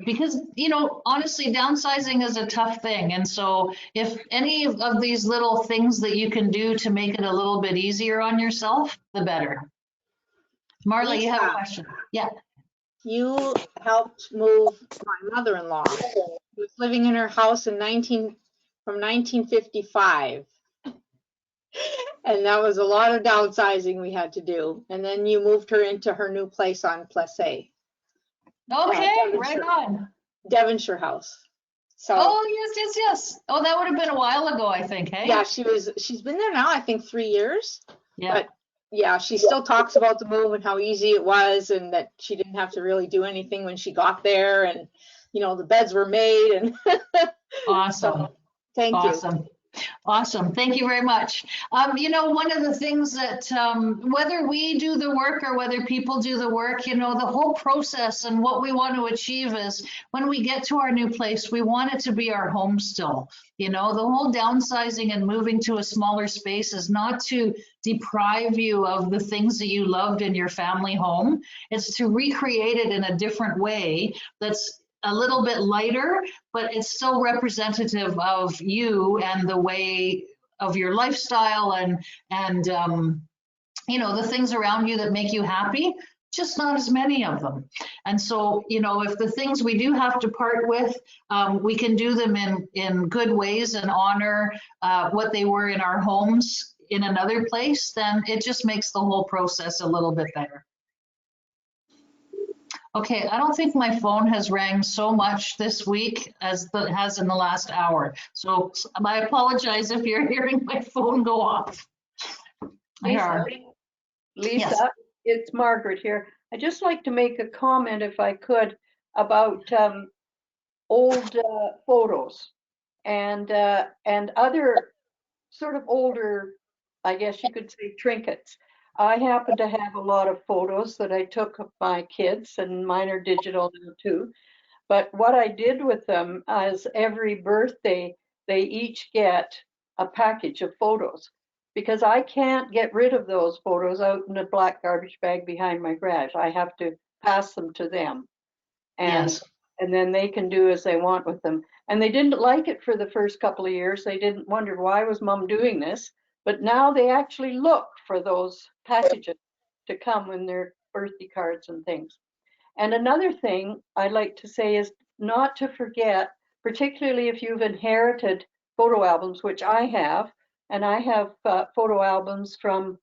Because, you know, honestly, downsizing is a tough thing. And so if any of these little things that you can do to make it a little bit easier on yourself, the better. Marla, you have a question? Yeah. You helped move my mother-in-law. She was living in her house from 1955. And that was a lot of downsizing we had to do. And then you moved her into her new place on Plessé. Okay, right on. Devonshire House. So, oh, yes. Oh, that would have been a while ago, I think, hey? yeah, she's been there now, I think 3 years. Yeah. But yeah, she still talks about the move and how easy it was and that she didn't have to really do anything when she got there. And, you know, the beds were made and Awesome. So, thank you. Awesome. Thank you very much. You know, one of the things that whether we do the work or whether people do the work, you know, the whole process and what we want to achieve is when we get to our new place, we want it to be our home still. You know, the whole downsizing and moving to a smaller space is not to deprive you of the things that you loved in your family home. It's to recreate it in a different way that's a little bit lighter, but it's still representative of you and the way of your lifestyle and you know, the things around you that make you happy, just not as many of them. And so, you know, if the things we do have to part with, we can do them in good ways and honor what they were in our homes in another place, then it just makes the whole process a little bit better. Okay, I don't think my phone has rang so much this week as it has in the last hour. So I apologize if you're hearing my phone go off. Lisa, Yes. It's Margaret here. I'd just like to make a comment, if I could, about old photos and other sort of older, I guess you could say, trinkets. I happen to have a lot of photos that I took of my kids, and mine are digital now too. But what I did with them is every birthday, they each get a package of photos because I can't get rid of those photos out in a black garbage bag behind my garage. I have to pass them to them. And, Yes. and then they can do as they want with them. And they didn't like it for the first couple of years. They didn't wonder, why was mom doing this? But now they actually look for those packages to come in their birthday cards and things. And another thing I'd like to say is not to forget, particularly if you've inherited photo albums, which I have, and I have photo albums from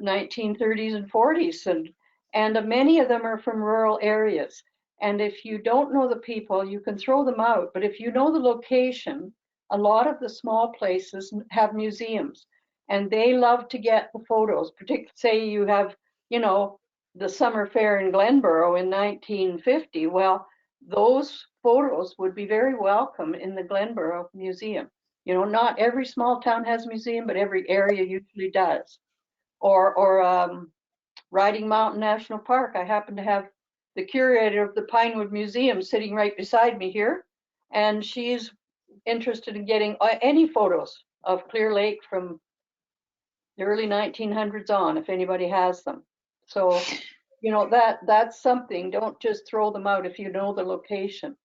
1930s and 40s, and many of them are from rural areas. And if you don't know the people, you can throw them out. But if you know the location, a lot of the small places have museums, and they love to get the photos. Particularly, say you have, you know, the summer fair in Glenboro in 1950. Well, those photos would be very welcome in the Glenboro Museum. You know, not every small town has a museum, but every area usually does. Or Riding Mountain National Park. I happen to have the curator of the Pinewood Museum sitting right beside me here, and she's interested in getting any photos of Clear Lake from the early 1900s on, if anybody has them. So, you know, that's something. Don't just throw them out if you know the location.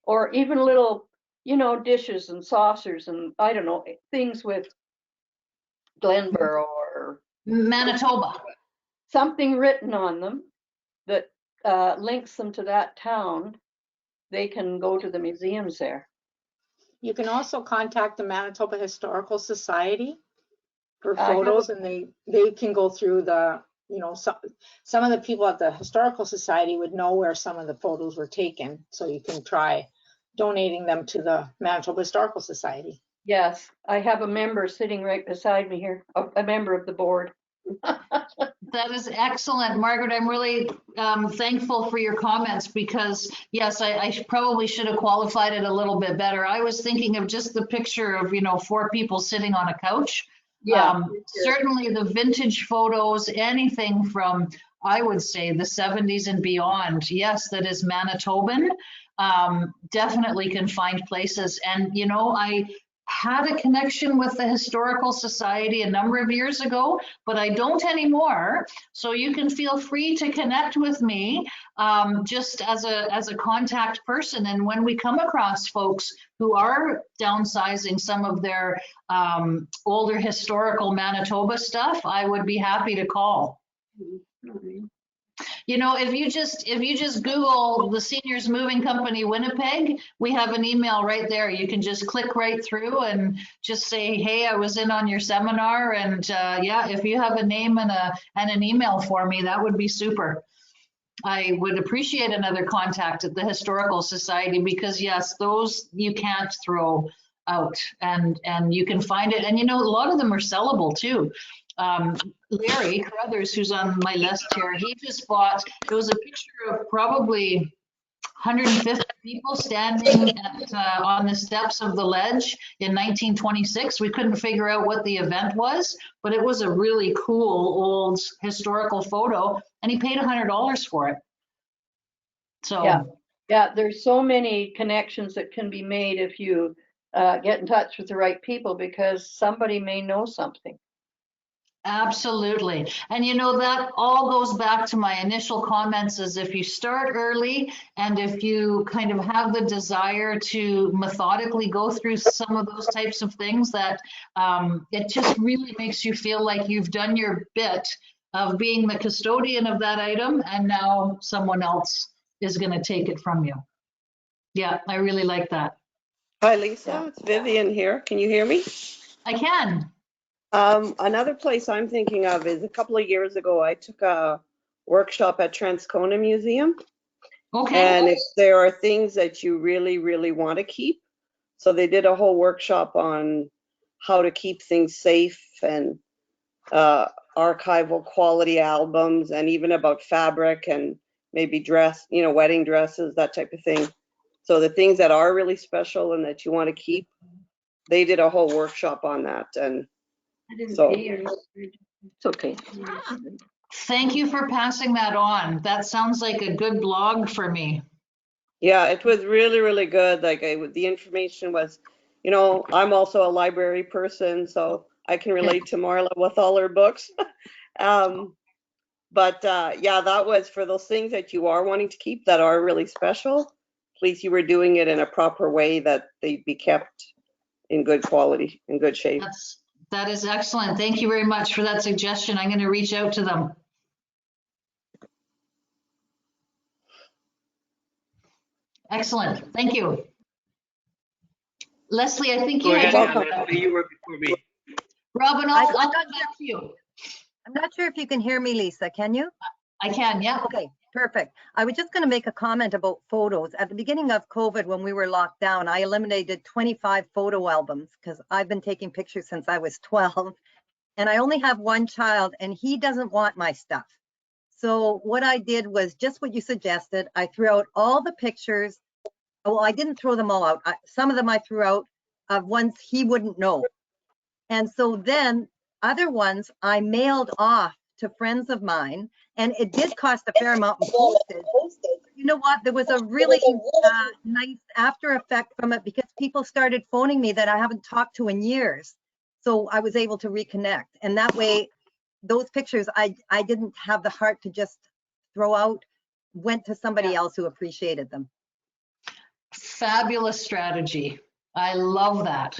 or even little, you know, dishes and saucers and I don't know, things with Glenborough or Manitoba. something written on them that links them to that town, they can go to the museums there. You can also contact the Manitoba Historical Society for I have photos, and they can go through the, you know, some of the people at the Historical Society would know where some of the photos were taken, so you can try donating them to the Manitoba Historical Society. Yes, I have a member sitting right beside me here, a member of the board. That is excellent, Margaret. I'm really thankful for your comments because, yes, I probably should have qualified it a little bit better. I was thinking of just the picture of, you know, 4 people sitting on a couch. Yeah, Certainly the vintage photos, anything from, I would say, the 70s and beyond. Yes, that is Manitoban. Definitely can find places. And, you know, I had a connection with the Historical Society a number of years ago, but I don't anymore. So you can feel free to connect with me just as a contact person. And when we come across folks who are downsizing some of their older historical Manitoba stuff, I would be happy to call. You know, if you just Google the Seniors Moving Company Winnipeg, we have an email right there. You can just click right through and just say, hey, I was in on your seminar. And yeah, if you have a name and an email for me, that would be super. I would appreciate another contact at the Historical Society because yes, those you can't throw out and you can find it. And you know, a lot of them are sellable too. Larry Carruthers, who's on my list here, he just bought, it was a picture of probably 150 people standing on the steps of the ledge in 1926. We couldn't figure out what the event was, but it was a really cool old historical photo, and he paid $100 for it. So yeah, there's so many connections that can be made if you get in touch with the right people, because somebody may know something. Absolutely. And you know, that all goes back to my initial comments is if you start early and if you kind of have the desire to methodically go through some of those types of things, that it just really makes you feel like you've done your bit of being the custodian of that item, and now someone else is going to take it from you. Yeah, I really like that. Hi, Lisa. It's Vivian here. Can you hear me? I can. Another place I'm thinking of is a couple of years ago, I took a workshop at Transcona Museum. Okay. And if there are things that you really, really want to keep, so they did a whole workshop on how to keep things safe and archival quality albums, and even about fabric and maybe dress, you know, wedding dresses, that type of thing. So the things that are really special and that you want to keep, they did a whole workshop on that. And so It's okay. Thank you for passing that on. That sounds like a good blog for me. yeah, it was really, really good. Like the information was, you know, I'm also a library person, so I can relate to Marla with all her books. But yeah, that was for those things that you are wanting to keep that are really special. Please, you were doing it in a proper way that they be kept in good quality, in good shape. That is excellent. Thank you very much for that suggestion. I'm going to reach out to them. Excellent. Thank you. Leslie, I think you Go had ahead, welcome. Leslie, you were before me. Robin, I'll come back to you. I'm not sure if you can hear me, Lisa. Can you? I can, yeah. Okay, perfect. I was just going to make a comment about photos. At the beginning of COVID, when we were locked down, I eliminated 25 photo albums because I've been taking pictures since I was 12. And I only have one child and he doesn't want my stuff. So what I did was just what you suggested. I threw out all the pictures. Well, I didn't throw them all out. Some of them I threw out of ones he wouldn't know. And so then other ones I mailed off to friends of mine, and it did cost a fair amount in postage. You know what? There was a really nice after effect from it because people started phoning me that I haven't talked to in years. So I was able to reconnect. And that way, those pictures I didn't have the heart to just throw out, went to somebody else who appreciated them. Fabulous strategy. I love that.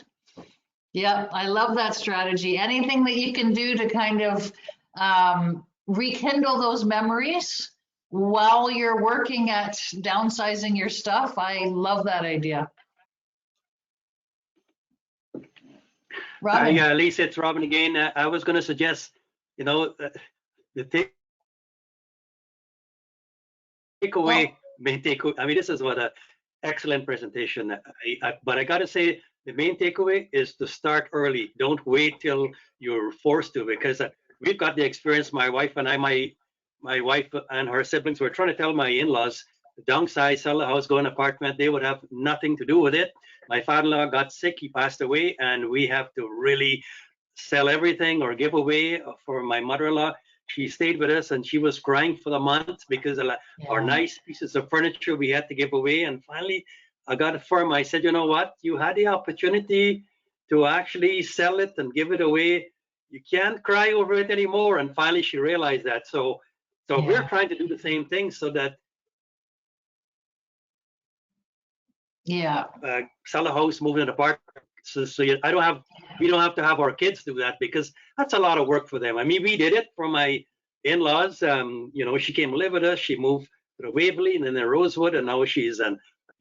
Yeah, I love that strategy. Anything that you can do to kind of rekindle those memories while you're working at downsizing your stuff, I love that idea. Robin. Yeah, Lisa, it's Robin again. I was going to suggest, the takeaway, main takeaway. I mean, this is what an excellent presentation. But I got to say, the main takeaway is to start early. Don't wait till you're forced to, because we've got the experience. My wife and I, my wife and her siblings were trying to tell my in-laws, downsize, sell the house, go in an apartment. They would have nothing to do with it. My father-in-law got sick, he passed away, and we have to really sell everything or give away. For my mother-in-law, she stayed with us and she was crying for the month because our nice pieces of furniture we had to give away. And finally, I got it firm. I said, you know what? You had the opportunity to actually sell it and give it away. You can't cry over it anymore. And finally, she realized that. So we're trying to do the same thing so that sell a house, move in an apartment. So we don't have to have our kids do that, because that's a lot of work for them. I mean, we did it for my in-laws. She came to live with us. She moved to Waverly and then in Rosewood, and now she's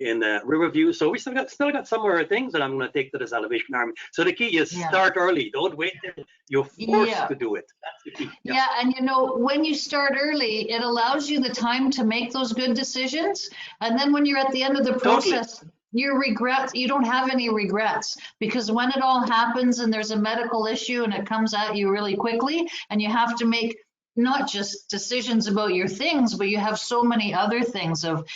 in Riverview. So we still got some of our things that I'm going to take to the Salvation Army. So the key is start early. Don't wait till you're forced to do it. That's the key. Yeah, and when you start early, it allows you the time to make those good decisions. And then when you're at the end of the process, you don't have any regrets, because when it all happens and there's a medical issue and it comes at you really quickly and you have to make not just decisions about your things, but you have so many other things of,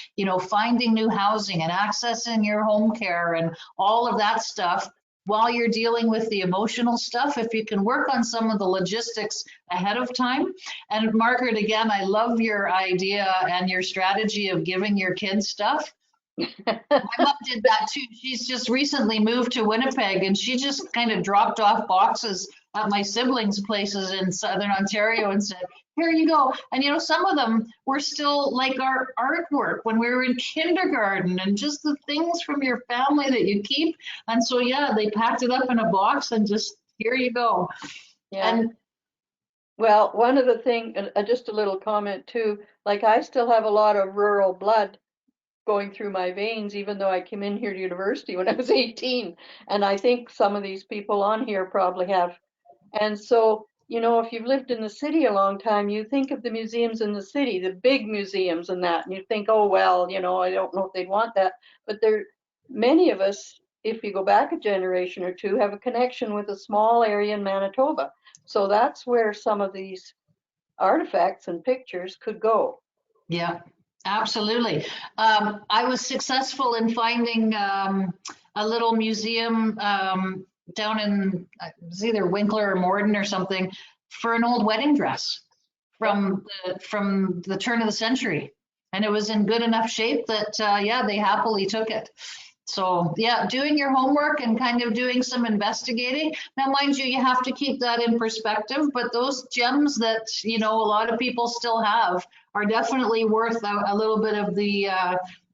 finding new housing and accessing your home care and all of that stuff while you're dealing with the emotional stuff. If you can work on some of the logistics ahead of time. And Margaret, again, I love your idea and your strategy of giving your kids stuff. My mom did that too. She's just recently moved to Winnipeg, and she just kind of dropped off boxes at my siblings' places in Southern Ontario and said, here you go. And some of them were still like our artwork when we were in kindergarten, and just the things from your family that you keep. And so they packed it up in a box and just, here you go. And well, one of the things, just a little comment too, like I still have a lot of rural blood going through my veins, even though I came in here to university when I was 18. And I think some of these people on here probably have. And so, if you've lived in the city a long time, you think of the museums in the city, the big museums and that, and you think, oh, well, I don't know if they'd want that. But many of us, if you go back a generation or two, have a connection with a small area in Manitoba. So that's where some of these artifacts and pictures could go. Yeah. Absolutely. I was successful in finding a little museum down in it was either Winkler or Morden or something, for an old wedding dress from the turn of the century, and it was in good enough shape that they happily took it. So doing your homework and kind of doing some investigating. Now, mind you, you have to keep that in perspective, but those gems that, a lot of people still have are definitely worth a little bit of the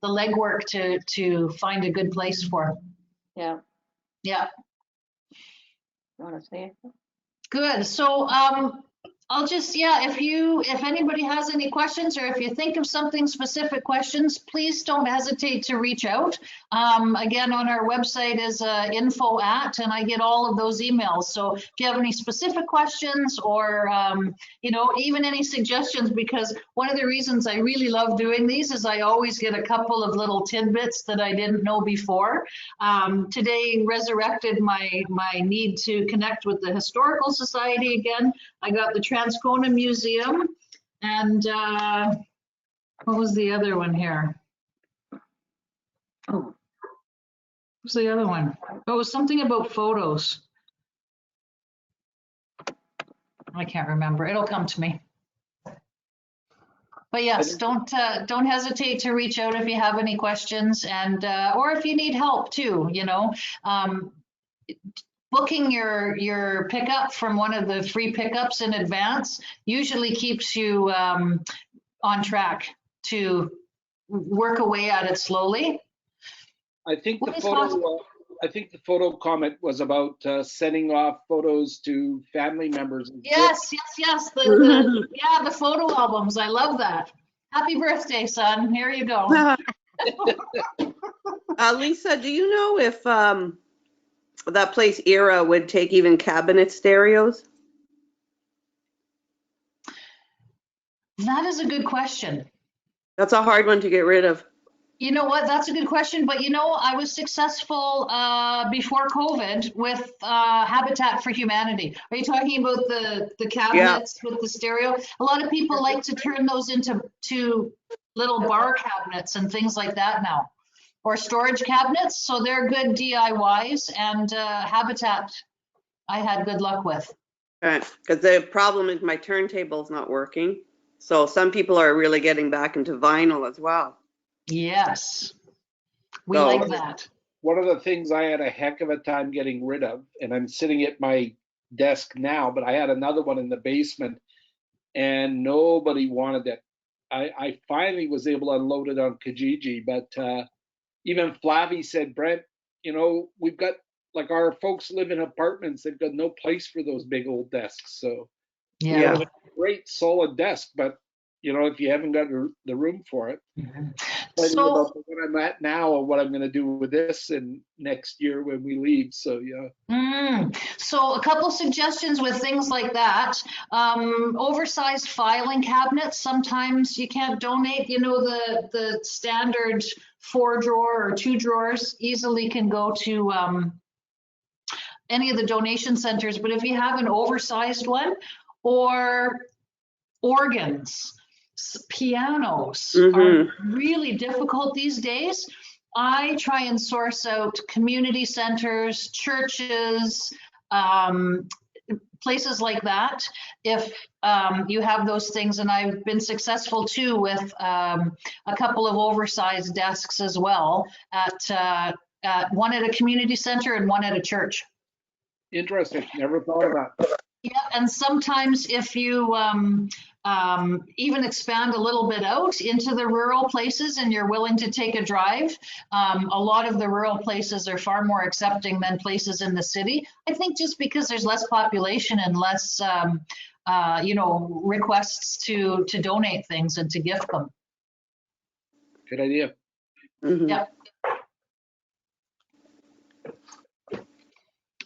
legwork to find a good place for. Yeah. Yeah. You want to say anything? Good. So I'll just, if anybody has any questions, or if you think of something specific questions, please don't hesitate to reach out. Again, on our website is info@, and I get all of those emails. So if you have any specific questions or, even any suggestions, because one of the reasons I really love doing these is I always get a couple of little tidbits that I didn't know before. Today resurrected my need to connect with the Historical Society again. I got the Transcona Museum, and what was the other one here? What was the other one? Oh, it was something about photos. I can't remember. It'll come to me. But yes, don't hesitate to reach out if you have any questions, and or if you need help too. Booking your pickup from one of the free pickups in advance usually keeps you on track to work away at it slowly. I think the What is photo. I think the photo comment was about sending off photos to family members. and Yes, yeah, the photo albums. I love that. Happy birthday, son. Here you go. Lisa, do you know if that place Era would take even cabinet stereos? That is a good question. That's a hard one to get rid of. You know what? That's a good question. But you know, I was successful before COVID with Habitat for Humanity. Are you talking about the cabinets with the stereo? A lot of people like to turn those into little bar cabinets and things like that now, or storage cabinets. So they're good DIYs, and Habitat I had good luck with. Right, because the problem is my turntable's not working. So some people are really getting back into vinyl as well. Yes, we So- like that. One of the things I had a heck of a time getting rid of, and I'm sitting at my desk now, but I had another one in the basement, and nobody wanted it. I finally was able to unload it on Kijiji, but even Flavie said, Brent, you know, we've got, like, our folks live in apartments, they've got no place for those big old desks. So Yeah. great solid desk, but you know, if you haven't got the room for it. Thinking So about what I'm at now and what I'm going to do with this in next year when we leave. So yeah. So a couple suggestions with things like that. Oversized filing cabinets. Sometimes you can't donate. You know, the standard 4-drawer or 2 drawers easily can go to any of the donation centers. But if you have an oversized one, or organs, pianos are really difficult these days. I try and source out community centers, churches, places like that. If you have those things, and I've been successful too with a couple of oversized desks as well, at one at a community center and one at a church. Interesting. Never thought of that. Yeah, and sometimes if you even expand a little bit out into the rural places and you're willing to take a drive, a lot of the rural places are far more accepting than places in the city. I think just because there's less population and less, you know, requests to donate things and to gift them. Good idea. Yeah.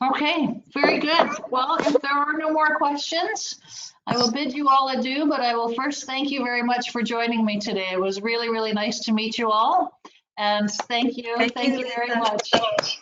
Okay, very good. Well, if there are no more questions, I will bid you all adieu, but I will first thank you very much for joining me today. It was really, really nice to meet you all. And thank you Thank you, very Lisa. much.